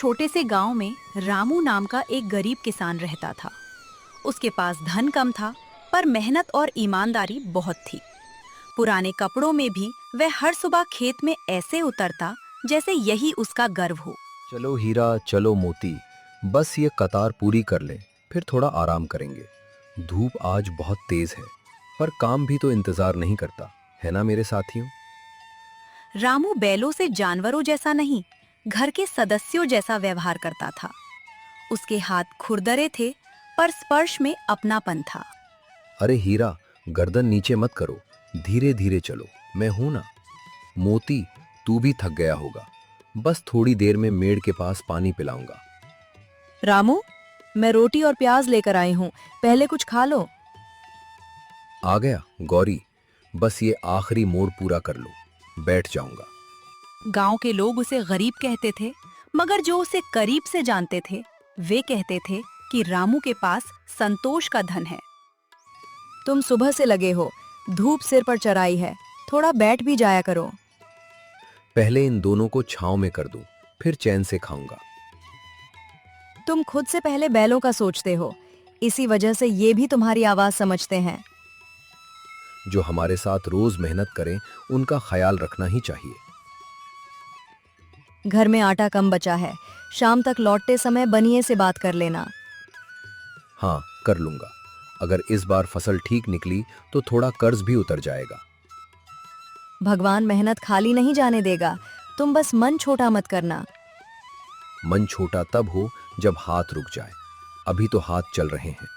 छोटे से गांव में रामू नाम का एक गरीब किसान रहता था। उसके पास धन कम था, पर मेहनत और ईमानदारी बहुत थी। पुराने कपड़ों में भी वह हर सुबह खेत में ऐसे उतरता जैसे यही उसका गर्व हो। चलो हीरा, चलो मोती, बस ये कतार पूरी कर ले, फिर थोड़ा आराम करेंगे। धूप आज बहुत तेज है, पर काम भी तो इंतजार नहीं करता, है ना मेरे साथियों। रामू बैलों से जानवरों जैसा नहीं, घर के सदस्यों जैसा व्यवहार करता था। उसके हाथ खुरदरे थे, पर स्पर्श में अपनापन था। अरे हीरा, गर्दन नीचे मत करो, धीरे धीरे चलो, मैं हूं ना। मोती, तू भी थक गया होगा, बस थोड़ी देर में मेड़ के पास पानी पिलाऊंगा। रामू, मैं रोटी और प्याज लेकर आई हूँ, पहले कुछ खा लो। आ गया गौरी, बस ये आखिरी मोड़ पूरा कर लो, बैठ जाऊंगा। गांव के लोग उसे गरीब कहते थे, मगर जो उसे करीब से जानते थे वे कहते थे कि रामू के पास संतोष का धन है। तुम सुबह से लगे हो, धूप सिर पर चढ़ाई है, थोड़ा बैठ भी जाया करो। पहले इन दोनों को छांव में कर दूं, फिर चैन से खाऊंगा। तुम खुद से पहले बैलों का सोचते हो, इसी वजह से ये भी तुम्हारी आवाज समझते हैं। जो हमारे साथ रोज मेहनत करें, उनका ख्याल रखना ही चाहिए। घर में आटा कम बचा है, शाम तक लौटते समय बनिए से बात कर लेना। हाँ, कर लूंगा। अगर इस बार फसल ठीक निकली तो थोड़ा कर्ज भी उतर जाएगा। भगवान मेहनत खाली नहीं जाने देगा, तुम बस मन छोटा मत करना। मन छोटा तब हो जब हाथ रुक जाए, अभी तो हाथ चल रहे हैं।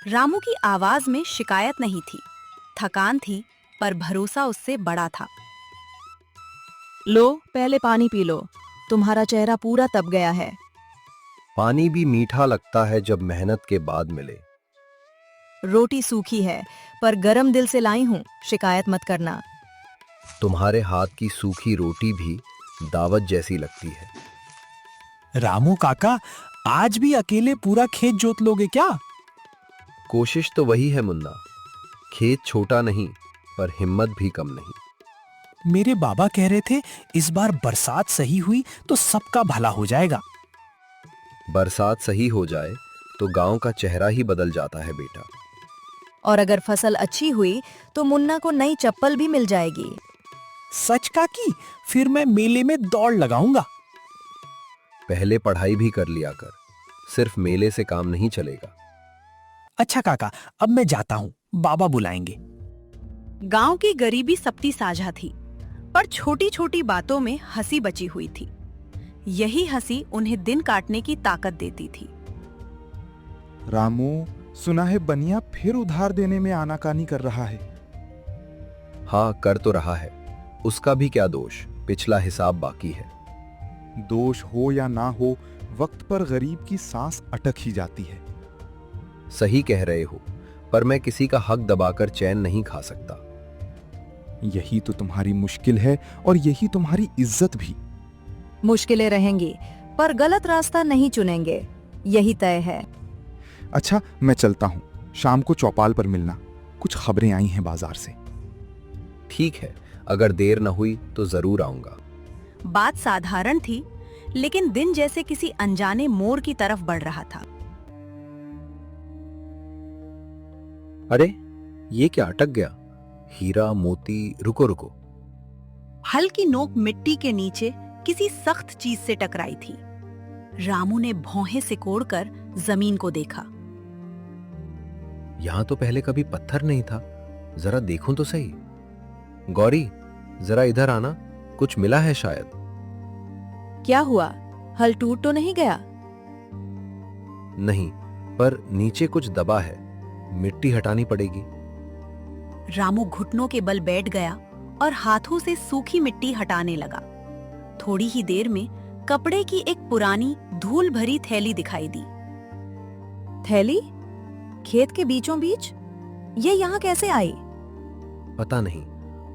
रामू की आवाज में शिकायत नहीं थी, थकान थी, पर भरोसा उससे बड़ा था। लो, पहले पानी पी लो, तुम्हारा चेहरा पूरा तप गया है। पानी भी मीठा लगता है जब मेहनत के बाद मिले। रोटी सूखी है, पर गरम दिल से लाई हूँ, शिकायत मत करना। तुम्हारे हाथ की सूखी रोटी भी दावत जैसी लगती है। रामू काका, आज भी अकेले पूरा खेत जोत लोगे क्या? कोशिश तो वही है मुन्ना, खेत छोटा नहीं, पर हिम्मत भी कम नहीं। मेरे बाबा कह रहे थे इस बार बरसात सही हुई तो सबका भला हो जाएगा। बरसात सही हो जाए तो गांव का चेहरा ही बदल जाता है बेटा। और अगर फसल अच्छी हुई तो मुन्ना को नई चप्पल भी मिल जाएगी। सच काकी, फिर मैं मेले में दौड़ लगाऊंगा। पहले पढ़ाई भी कर लिया कर, सिर्फ मेले से काम नहीं चलेगा। अच्छा काका, अब मैं जाता हूँ, बाबा बुलाएंगे। गांव की गरीबी सबकी साझा थी, पर छोटी छोटी बातों में हंसी बची हुई थी। यही हंसी उन्हें दिन काटने की ताकत देती थी। रामू, सुना है बनिया फिर उधार देने में आनाकानी कर रहा है। हाँ, कर तो रहा है, उसका भी क्या दोष, पिछला हिसाब बाकी है। दोष हो या ना हो, वक्त पर गरीब की सांस अटक ही जाती है। सही कह रहे हो, पर मैं किसी का हक दबाकर चैन नहीं खा सकता। यही तो तुम्हारी मुश्किल है, और यही तुम्हारी इज्जत भी। मुश्किलें रहेंगी, पर गलत रास्ता नहीं चुनेंगे, यही तय है। अच्छा, मैं चलता हूँ, शाम को चौपाल पर मिलना, कुछ खबरें आई हैं बाजार से। ठीक है, अगर देर न हुई तो जरूर आऊंगा। बात साधारण थी, लेकिन दिन जैसे किसी अनजाने मोड़ की तरफ बढ़ रहा था। अरे, ये क्या अटक गया? हीरा, मोती, रुको रुको। हल्की नोक मिट्टी के नीचे किसी सख्त चीज से टकराई थी। रामू ने भौहें सिकोड़कर जमीन को देखा। यहां तो पहले कभी पत्थर नहीं था, जरा देखूं तो सही। गौरी, जरा इधर आना, कुछ मिला है शायद। क्या हुआ, हल टूट तो नहीं गया? नहीं, पर नीचे कुछ दबा है, मिट्टी हटानी पड़ेगी। रामू घुटनों के बल बैठ गया और हाथों से सूखी मिट्टी हटाने लगा। थोड़ी ही देर में कपड़े की एक पुरानी धूल भरी थैली दिखाई दी। थैली? खेत के बीचों बीच? ये यहाँ कैसे आई? पता नहीं,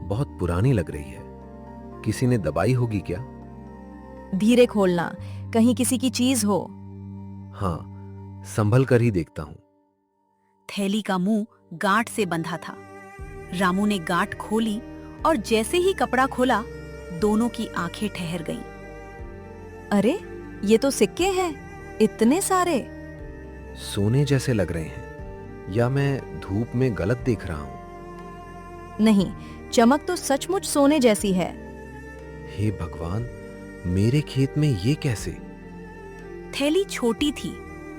बहुत पुरानी लग रही है, किसी ने दबाई होगी क्या? धीरे खोलना, कहीं किसी की चीज हो। हाँ, संभल कर ही देखता हूं। थैली का मुंह गांठ से बंधा था। रामू ने गांठ खोली और जैसे ही कपड़ा खोला, दोनों की आंखें ठहर गईं। अरे, ये तो सिक्के हैं, इतने सारे। सोने जैसे लग रहे हैं, या मैं धूप में गलत देख रहा हूं? नहीं, चमक तो सचमुच सोने जैसी है। हे भगवान, मेरे खेत में ये कैसे? थैली छोटी थी,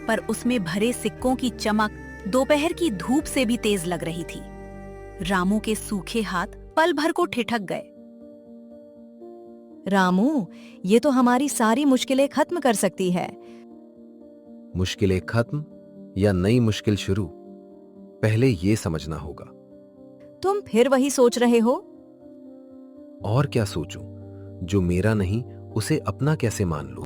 पर उसमें भरे सिक्कों की चमक दोपहर की धूप से भी तेज लग रही थी। रामू के सूखे हाथ पल भर को ठिठक गए। रामू, ये तो हमारी सारी मुश्किलें खत्म कर सकती है। मुश्किलें खत्म या नई मुश्किल शुरू, पहले ये समझना होगा। तुम फिर वही सोच रहे हो? और क्या सोचूं? जो मेरा नहीं उसे अपना कैसे मान लूं?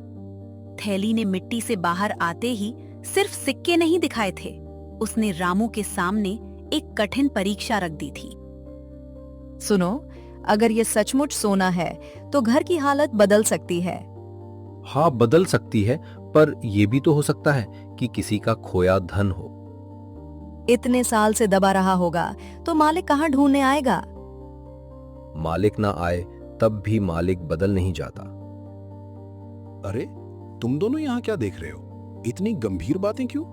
थैली ने मिट्टी से बाहर आते ही सिर्फ सिक्के नहीं दिखाए थे, उसने रामू के सामने एक कठिन परीक्षा रख दी थी। सुनो, अगर ये सचमुच सोना है तो घर की हालत बदल सकती है। हाँ, बदल सकती है, पर यह भी तो हो सकता है कि किसी का खोया धन हो। इतने साल से दबा रहा होगा तो मालिक कहाँ ढूंढने आएगा? मालिक ना आए तब भी मालिक बदल नहीं जाता। अरे, तुम दोनों यहाँ क्या देख रहे हो? इतनी गंभीर बातें क्यों?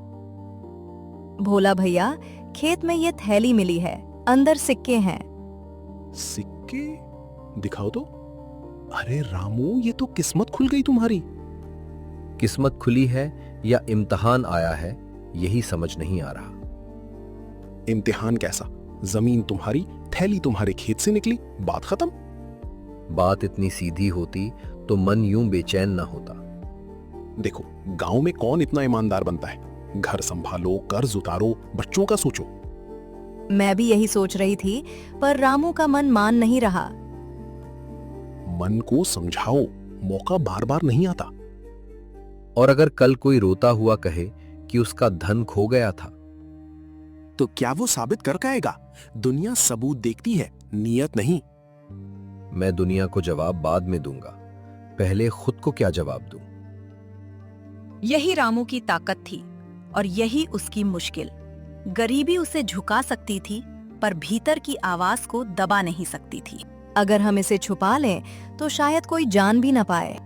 भोला भैया, खेत में ये थैली मिली है, अंदर सिक्के हैं। सिक्के? दिखाओ तो। अरे रामू, ये तो किस्मत खुल गई तुम्हारी। किस्मत खुली है या इम्तिहान आया है, यही समझ नहीं आ रहा। इम्तिहान कैसा? जमीन तुम्हारी, थैली तुम्हारे खेत से निकली, बात खत्म। बात इतनी सीधी होती तो मन यूं बेचैन ना होता। देखो, गांव में कौन इतना ईमानदार बनता है? घर संभालो, कर्ज उतारो, बच्चों का सोचो। मैं भी यही सोच रही थी, पर रामू का मन मान नहीं रहा। मन को समझाओ, मौका बार बार नहीं आता। और अगर कल कोई रोता हुआ कहे कि उसका धन खो गया था, तो क्या वो साबित कर पाएगा? दुनिया सबूत देखती है, नियत नहीं। मैं दुनिया को जवाब बाद में दूंगा, पहले खुद को क्या जवाब दूं? यही रामू की ताकत थी और यही उसकी मुश्किल। गरीबी उसे झुका सकती थी, पर भीतर की आवाज को दबा नहीं सकती थी। अगर हम इसे छुपा लें तो शायद कोई जान भी न पाए।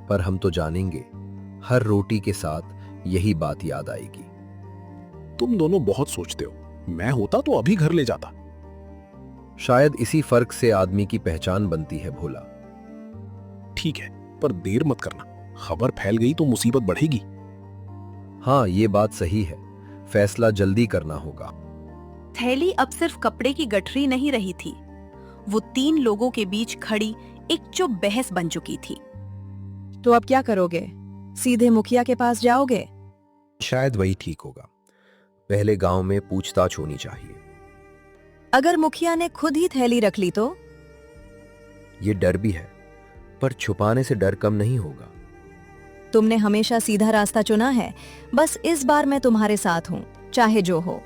पर हम तो जानेंगे, हर रोटी के साथ यही बात याद आएगी। तुम दोनों बहुत सोचते हो, मैं होता तो अभी घर ले जाता। शायद इसी फर्क से आदमी की पहचान बनती है भोला। ठीक है, पर देर मत करना, खबर फैल गई तो मुसीबत बढ़ेगी। हाँ, ये बात सही है, फैसला जल्दी करना होगा। थैली अब सिर्फ कपड़े की गठरी नहीं रही थी, वो 3 लोगों के बीच खड़ी एक चुप बहस बन चुकी थी। तो अब क्या करोगे? सीधे मुखिया के पास जाओगे? शायद वही ठीक होगा। पहले गांव में पूछताछ होनी चाहिए। अगर मुखिया ने खुद ही थैली रख ली तो? ये डर भी है, पर छुपाने से डर कम नहीं होगा। तुमने हमेशा सीधा रास्ता चुना है, बस इस बार मैं तुम्हारे साथ हूँ, चाहे जो हो।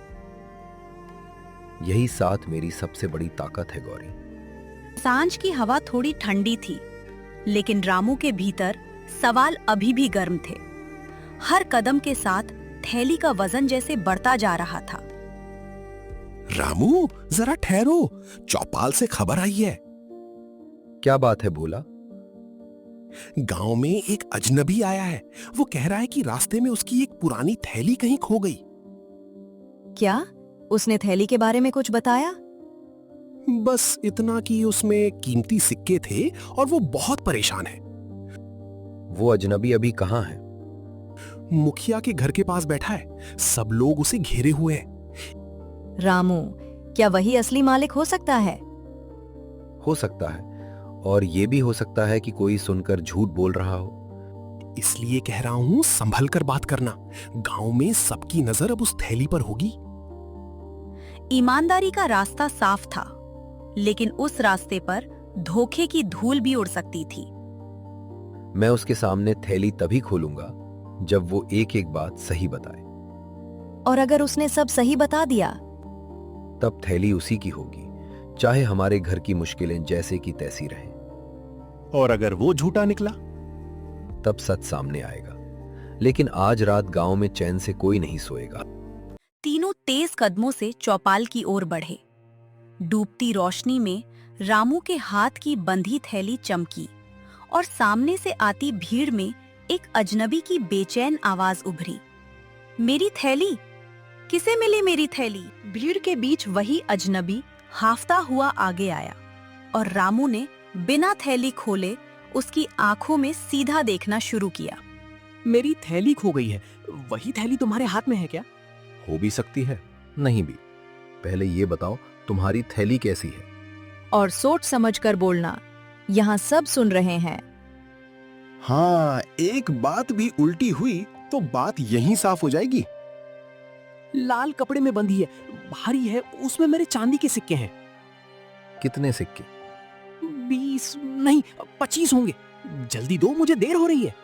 यही साथ मेरी सबसे बड़ी ताकत है गौरी। सांझ की हवा थोड़ी ठंडी थी, लेकिन रामू के भीतर सवाल अभी भी गर्म थे। हर कदम के साथ थैली का वजन जैसे बढ़ता जा रहा था। रामू, जरा ठहरो, चौपाल से खबर आई है। क्या बात है भोला? गांव में एक अजनबी आया है। वो कह रहा है कि रास्ते में उसकी एक पुरानी थैली कहीं खो गई। क्या उसने थैली के बारे में कुछ बताया? बस इतना कि उसमें कीमती सिक्के थे और वो बहुत परेशान है। वो अजनबी अभी कहाँ है? मुखिया के घर के पास बैठा है, सब लोग उसे घेरे हुए हैं। रामू, क्या वही असली मालिक हो सकता है? हो सकता है, और ये भी हो सकता है कि कोई सुनकर झूठ बोल रहा हो। इसलिए कह रहा हूं, संभल कर बात करना। गांव में सबकी नजर अब उस थैली पर होगी। ईमानदारी का रास्ता साफ था, लेकिन उस रास्ते पर धोखे की धूल भी उड़ सकती थी। मैं उसके सामने थैली तभी खोलूंगा जब वो एक एक बात सही बताए। और अगर उसने सब सही बता दिया? तब थैली उसी की होगी, चाहे हमारे घर की मुश्किलें जैसे की तैसी रहें। और अगर वो झूठा निकला? तब सच सामने आएगा। लेकिन आज रात गांव में चैन से कोई नहीं सोएगा। तीनों तेज कदमों से चौपाल की ओर बढ़े। डूबती रोशनी में रामू के हाथ की बंधी थैली चमकी और सामने से आती भीड़ में एक अजनबी की बेचैन आवाज उभरी, मेरी थैली, किसे मिली मेरी थैली? भीड़ के बीच वही अजनबी हाफता हुआ आगे आया और रामू ने बिना थैली खोले उसकी आंखों में सीधा देखना शुरू किया। मेरी थैली खो गई है। वही थैली तुम्हारे हाथ में है क्या? हो भी सकती है, नहीं भी। पहले ये बताओ तुम्हारी थैली कैसी है? और सोच समझ कर बोलना, यहाँ सब सुन रहे हैं। हाँ, एक बात भी उल्टी हुई तो बात यहीं साफ हो जाएगी। लाल कपड़े में बंधी है, भारी है, उसमें मेरे चांदी के सिक्के हैं। कितने सिक्के? 20 नहीं 25 होंगे। जल्दी दो, मुझे देर हो रही है।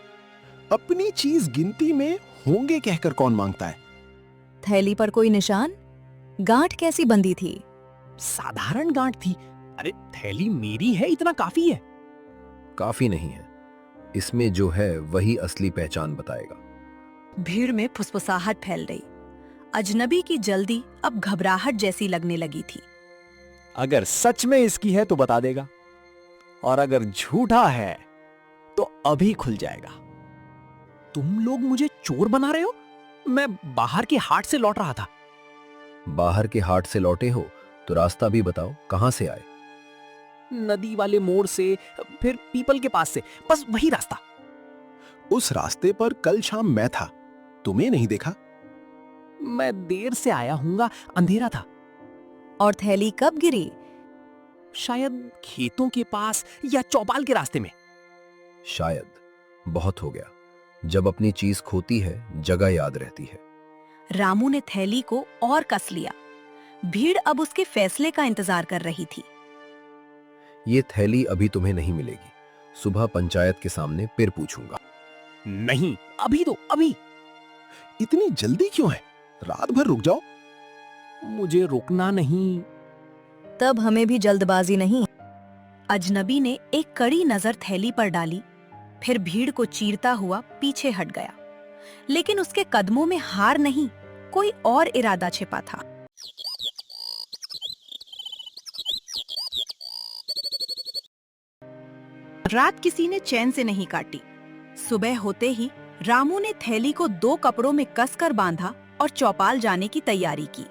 अपनी चीज गिनती में होंगे कहकर कौन मांगता है? थैली पर कोई निशान? गांठ कैसी बंधी थी? साधारण गांठ थी। अरे थैली मेरी है, इतना काफी है। काफी नहीं है, इसमें जो है वही असली पहचान बताएगा। भीड़ में फुसफुसाहट फैल गई। अजनबी की जल्दी अब घबराहट जैसी लगने लगी थी। अगर सच में इसकी है तो बता देगा, और अगर झूठा है तो अभी खुल जाएगा। तुम लोग मुझे चोर बना रहे हो? मैं बाहर के हाट से लौट रहा था। बाहर के हाट से लौटे हो तो रास्ता भी बताओ, कहां से आए? नदी वाले मोड़ से, फिर पीपल के पास से, बस वही रास्ता। उस रास्ते पर कल शाम मैं था, तुम्हें नहीं देखा। मैं देर से आया हूंगा, अंधेरा था। और थैली कब गिरी? शायद खेतों के पास या चौपाल के रास्ते में। शायद बहुत हो गया। जब अपनी चीज खोती है जगह याद रहती है। रामू ने थैली को और कस लिया। भीड़ अब उसके फैसले का इंतजार कर रही थी। ये थैली अभी तुम्हें नहीं मिलेगी। सुबह पंचायत के सामने फिर पूछूंगा। नहीं, अभी दो, अभी। इतनी जल्दी क्यों है? रात भर रुक जाओ। मुझे रुकना नहीं। तब हमें भी जल्दबाजी नहीं। अजनबी ने एक कड़ी नजर थैली पर डाली, फिर भीड़ को चीरता हुआ पीछे हट गया। लेकिन उसके कदमों में हार नहीं, कोई और इरादा छिपा था। रात किसी ने चैन से नहीं काटी। सुबह होते ही रामू ने थैली को 2 कपड़ों में कसकर बांधा और चौपाल जाने की तैयारी की।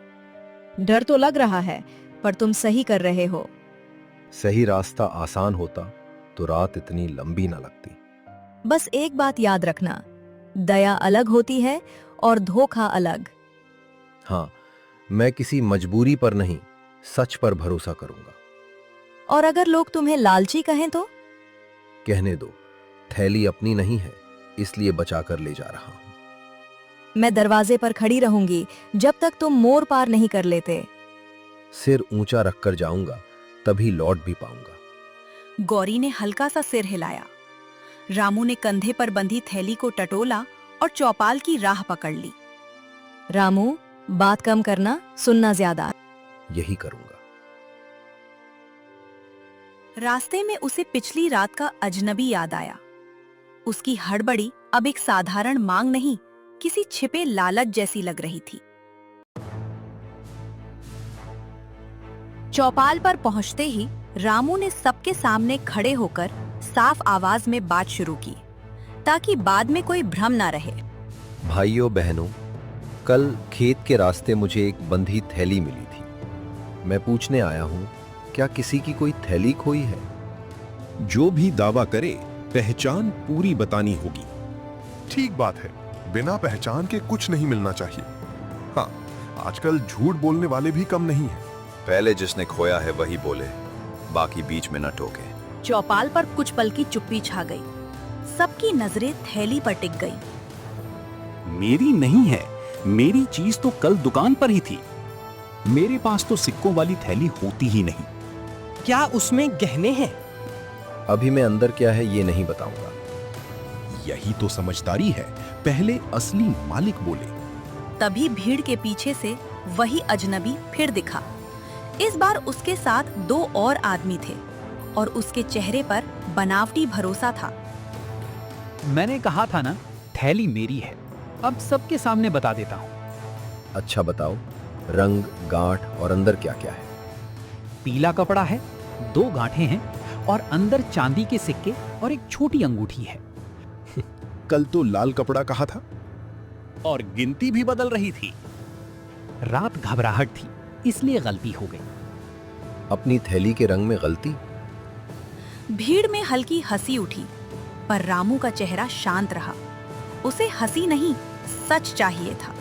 डर तो लग रहा है, पर तुम सही कर रहे हो। सही रास्ता आसान होता तो रात इतनी लंबी ना लगती। बस एक बात याद रखना, दया अलग होती है और धोखा अलग। हाँ, मैं किसी मजबूरी पर नहीं, सच पर भरोसा करूंगा। और अगर लोग तुम्हें लालची कहें तो? कहने दो, थैली अपनी नहीं है, इसलिए बचा कर ले जा रहा हूं। मैं दरवाजे पर खड़ी रहूंगी जब तक तुम मोर पार नहीं कर लेते। सिर ऊंचा रखकर जाऊंगा, तभी लौट भी पाऊंगा। गौरी ने हल्का सा सिर हिलाया। रामू ने कंधे पर बंधी थैली को टटोला और चौपाल की राह पकड़ ली। रामू, बात कम करना, सुनना ज्यादा। यही करूंगा। रास्ते में उसे पिछली रात का अजनबी याद आया। उसकी हड़बड़ी अब एक साधारण मांग नहीं, किसी छिपे लालच जैसी लग रही थी। चौपाल पर पहुंचते ही रामू ने सबके सामने खड़े होकर साफ आवाज में बात शुरू की, ताकि बाद में कोई भ्रम ना रहे। भाइयों बहनों, कल खेत के रास्ते मुझे एक बंधी थैली मिली थी। मैं पूछने आया हूं, क्या किसी की कोई थैली खोई है? जो भी दावा करे पहचान पूरी बतानी होगी। ठीक बात है, बिना पहचान के कुछ नहीं मिलना चाहिए। हाँ, आजकल झूठ बोलने वाले भी कम नहीं हैं। पहले जिसने खोया है वही बोले, बाकी बीच में न टोके। चौपाल पर कुछ पल की चुप्पी छा गई। सबकी नजरें थैली पर टिक गई। मेरी नहीं है, मेरी चीज तो कल दुकान पर ही थी। मेरे पास तो सिक्कों वाली थैली होती ही नहीं। क्या उसमें गहने हैं? अभी मैं अंदर क्या है ये नहीं बताऊंगा। यही तो समझदारी है, पहले असली मालिक बोले। तभी भीड़ के पीछे से वही अजनबी फिर दिखा। इस बार उसके साथ 2 और आदमी थे और उसके चेहरे पर बनावटी भरोसा था। मैंने कहा था ना, थैली मेरी है। अब सबके सामने बता देता हूँ। अच्छा बताओ, रंग, गांठ और अंदर क्या क्या है? पीला कपड़ा है, 2 गांठें हैं और अंदर चांदी के सिक्के और एक छोटी अंगूठी है। कल तो लाल कपड़ा कहा था। और गिनती भी बदल रही थी। रात घबराहट थी, इसलिए गलती हो गई। अपनी थैली के रंग में गलती? भीड़ में हल्की हंसी उठी, पर रामू का चेहरा शांत रहा। उसे हंसी नहीं, सच चाहिए था।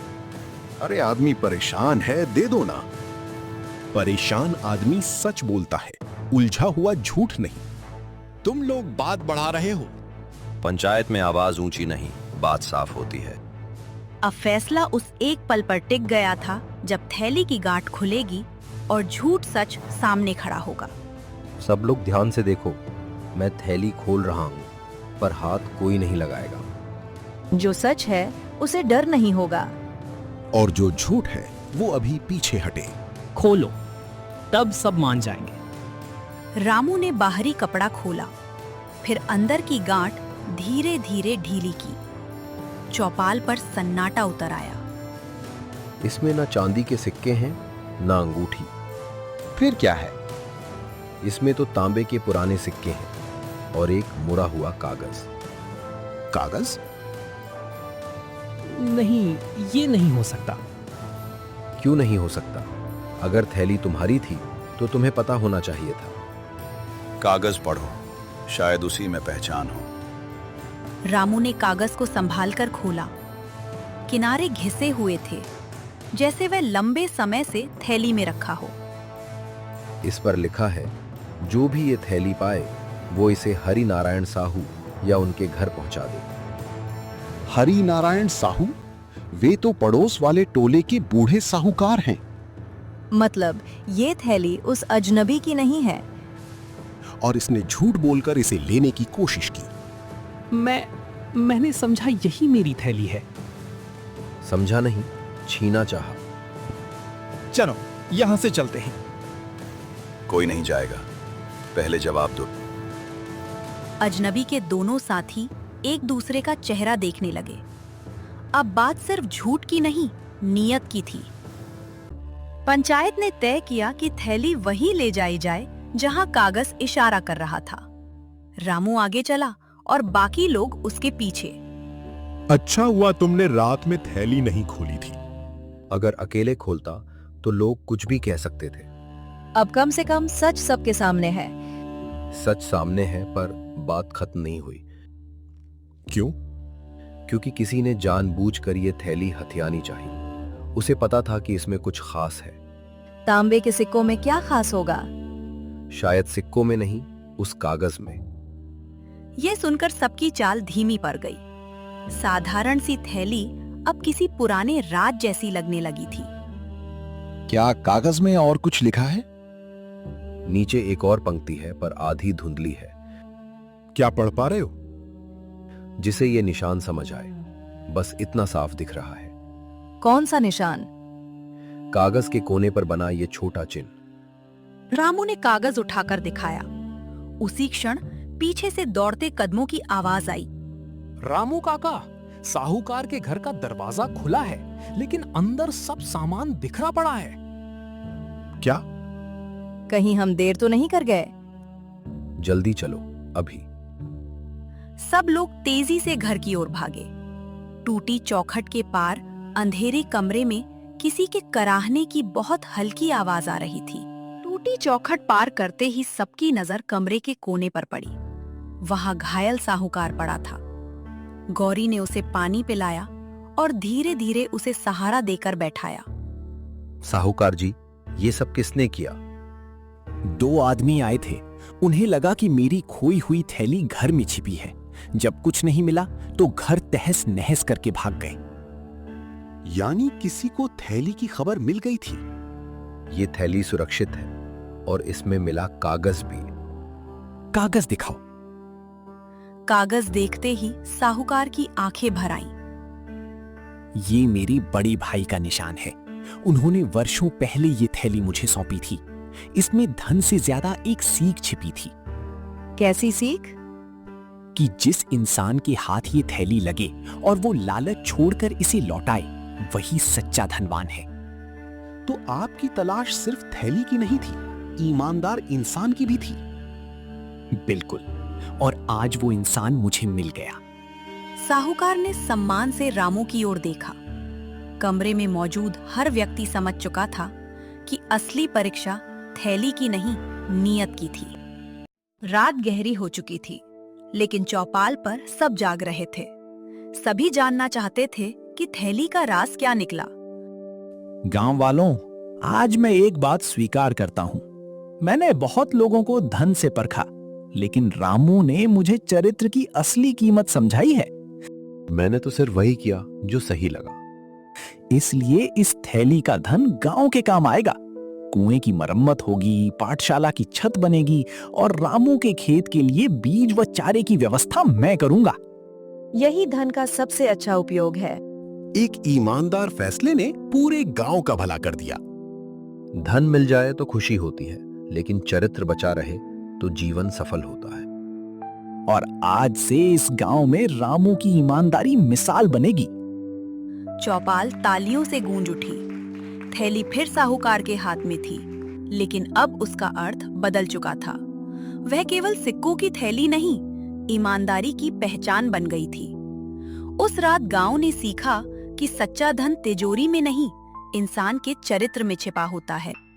अरे आदमी परेशान है, दे दो ना। परेशान आदमी सच बोलता है, उलझा हुआ झूठ नहीं। तुम लोग बात बढ़ा रहे हो। पंचायत में आवाज ऊंची नहीं, बात साफ होती है। अब फैसला उस एक पल पर टिक गया था जब थैली की गांठ खुलेगी और झूठ सच सामने खड़ा होगा। सब लोग ध्यान से देखो, मैं थैली खोल रहा हूँ, पर हाथ कोई नहीं लगाएगा। जो सच है उसे डर नहीं होगा। और जो झूठ है वो अभी पीछे हटे। खोलो, तब सब मान जाएंगे। रामू ने बाहरी कपड़ा खोला, फिर अंदर की गांठ धीरे धीरे ढीली की। चौपाल पर सन्नाटा उतर आया। इसमें ना चांदी के सिक्के हैं, ना अंगूठी। फिर क्या है? इसमें तो तांबे के पुराने सिक्के हैं और एक मुड़ा हुआ कागज। कागज? नहीं, ये नहीं हो सकता। क्यों नहीं हो सकता? अगर थैली तुम्हारी थी तो तुम्हें पता होना चाहिए था। कागज पढ़ो, शायद उसी में पहचान हो। रामू ने कागज को संभालकर खोला। किनारे घिसे हुए थे, जैसे वह लंबे समय से थैली में रखा हो। इस पर लिखा है, जो भी ये थैली पाए वो इसे हरि नारायण साहू या उनके घर पहुंचा दे। हरि नारायण साहू? वे तो पड़ोस वाले टोले के बूढ़े साहूकार हैं। मतलब ये थैली उस अजनबी की नहीं है। और इसने झूठ बोलकर इसे लेने की कोशिश की। मैंने समझा यही मेरी थैली है। समझा नहीं, छीना चाहा। चलो यहां से चलते हैं। कोई नहीं जाएगा, पहले जवाब दो। अजनबी के दोनों साथी एक दूसरे का चेहरा देखने लगे। अब बात सिर्फ झूठ की नहीं, नियत की थी। पंचायत ने तय किया कि थैली वहीं ले जाई जाए जहां कागज इशारा कर रहा था। रामू आगे चला और बाकी लोग उसके पीछे। अच्छा हुआ तुमने रात में थैली नहीं खोली थी। अगर अकेले खोलता तो लोग कुछ भी कह सकते थे। अब कम से कम सच सबके सामने है। सच सामने है, पर बात खत्म नहीं हुई। क्यों? क्योंकि किसी ने जानबूझकर ये थैली हथियानी चाहिए। उसे पता था कि इसमें कुछ खास है। तांबे के सिक्कों में क्या खास होगा? शायद सिक्कों में नहीं, उस कागज में। यह सुनकर सबकी चाल धीमी पड़ गई। साधारण सी थैली अब किसी पुराने राज जैसी लगने लगी थी। क्या कागज में और कुछ लिखा है? नीचे एक और पंक्ति है, पर आधी धुंधली है। क्या पढ़ पा रहे हो? जिसे ये निशान समझ आए, बस इतना साफ दिख रहा है। कौन सा निशान? कागज के कोने पर बना ये छोटा चिन्ह। रामू ने कागज उठाकर दिखाया। उसी क्षण पीछे से दौड़ते कदमों की आवाज आई। रामू काका, साहूकार के घर का दरवाजा खुला है, लेकिन अंदर सब सामान बिखरा पड़ा है। क्या? कहीं हम देर तो नहीं कर गए? जल्दी चलो, अभी। सब लोग तेजी से घर की ओर भागे। टूटी चौखट के पार अंधेरे कमरे में किसी के कराहने की बहुत हल्की आवाज आ रही थी। टूटी चौखट पार करते ही सबकी नजर कमरे के कोने पर पड़ी। वहां घायल साहूकार पड़ा था। गौरी ने उसे पानी पिलाया और धीरे धीरे उसे सहारा देकर बैठाया। साहूकार जी, ये सब किसने किया? 2 आदमी आए थे। उन्हें लगा कि मेरी खोई हुई थैली घर में छिपी है। जब कुछ नहीं मिला तो घर तहस नहस करके भाग गए। यानी किसी को थैली की खबर मिल गई थी। ये थैली सुरक्षित है और इसमें मिला कागज भी। कागज दिखाओ। कागज देखते ही साहूकार की आंखें भर आईं। ये मेरी बड़ी भाई का निशान है। उन्होंने वर्षों पहले ये थैली मुझे सौंपी थी। इसमें धन से ज्यादा एक सीख छिपी थी। कैसी सीख? कि जिस इंसान के हाथ ये थैली लगे और वो लालच छोड़कर इसे लौटाए, वही सच्चा धनवान है। तो आपकी तलाश सिर्फ थैली की नहीं थी, ईमानदार इंसान की भी थी। बिल्कुल, और आज वो इंसान मुझे मिल गया। साहूकार ने सम्मान से रामू की ओर देखा। कमरे में मौजूद हर व्यक्ति समझ चुका था कि असली परीक्षा थैली की नहीं, नीयत की थी। रात गहरी हो चुकी थी, लेकिन चौपाल पर सब जाग रहे थे। सभी जानना चाहते थे कि थैली का राज क्या निकला। गांव वालों, आज मैं एक बात स्वीकार करता हूं। मैंने बहुत लोगों को धन से परखा, लेकिन रामू ने मुझे चरित्र की असली कीमत समझाई है। मैंने तो सिर्फ वही किया जो सही लगा। इसलिए इस थैली का धन गांव के काम आएगा। कुएं की मरम्मत होगी, पाठशाला की छत बनेगी और रामू के खेत के लिए बीज व चारे की व्यवस्था मैं करूंगा। यही धन का सबसे अच्छा उपयोग है। एक ईमानदार फैसले ने पूरे गांव का भला कर दिया। धन मिल जाए तो खुशी होती है, लेकिन चरित्र बचा रहे तो जीवन सफल होता है। और आज से इस गांव में रामू की ईमानदारी मिसाल बनेगी। चौपाल तालियों से गूंज उठी। थैली फिर साहूकार के हाथ में थी, लेकिन अब उसका अर्थ बदल चुका था। वह केवल सिक्कों की थैली नहीं, ईमानदारी की पहचान बन गई थी। उस रात गांव ने सीखा कि सच्चा धन तिजोरी में नहीं, इंसान के चरित्र में छिपा होता है।